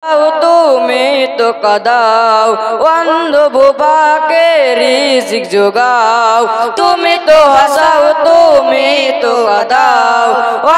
তুমি তো কাদাও অন্ধ বোবাকে রিজিক যোগাও। তুমি তো হাসাও তুমি তো কাদাও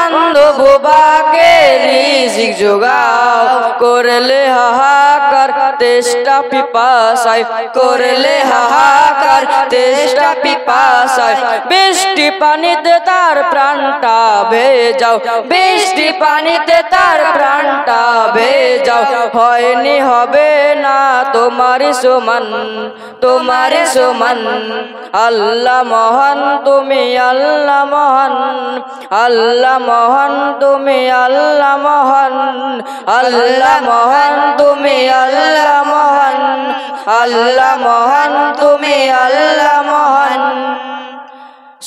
অন্ধ বোবাকে রিজিক যোগাও। করলে হাহাকার তেষ্টা পিপাসায়, করলে হাহাকার তেষ্টা পিপাসায়, বৃষ্টি পানিতে তার প্রাণটা ভেজাও, বৃষ্টি পানিতে তার প্রাণটা ভেজাও। হয়নি হবে না তোমারি সমান, তোমারি সমান। আল্লাহ মহান তুমি আল্লাহ মহান, আল্লাহ মহান তুমি আল্লাহ মহান, আল্লাহ মহান তুমি আল্লাহ মহান, আল্লাহ মহান তুমি আল্লাহ মহান।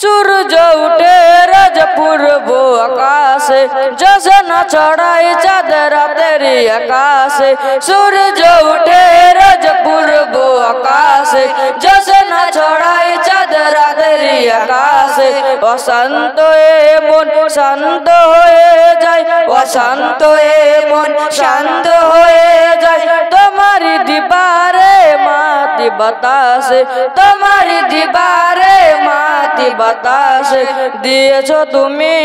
সূর্য উঠে রাজ পূর্ব আকাশে, জোছনা ছড়ায় চাঁদ রাতের আকাশে। সূর্য উঠে রাজ পূর্ব আকাশে, জোছনা ছড়ায় চাঁদ রাতের আকাশে। অশান্ত এ মন শান্ত হয়ে যায়, অশান্ত এ মন শান্ত হয়ে যায়। তোমারি দিবারে মাতি বাতাসে, তোমারি দিবারে মাতি বাতাসে। দিয়েছ তুমি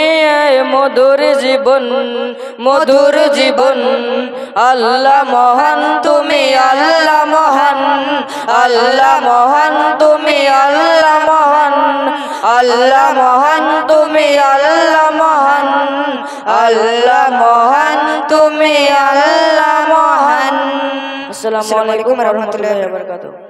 মধুর জীবন, মধুর জীবন। আল্লাহ মহান তুমি আল্লাহ মহান, আল্লাহ মহান তুমি আল্লাহ মহান, আল্লাহ মহান তুমি আল্লাহ মহান, আল্লাহ মহান তুমি আল্লাহ মহান। আসসালামু আলাইকুম ওয়া রাহমাতুল্লাহি ওয়া বারাকাতুহু।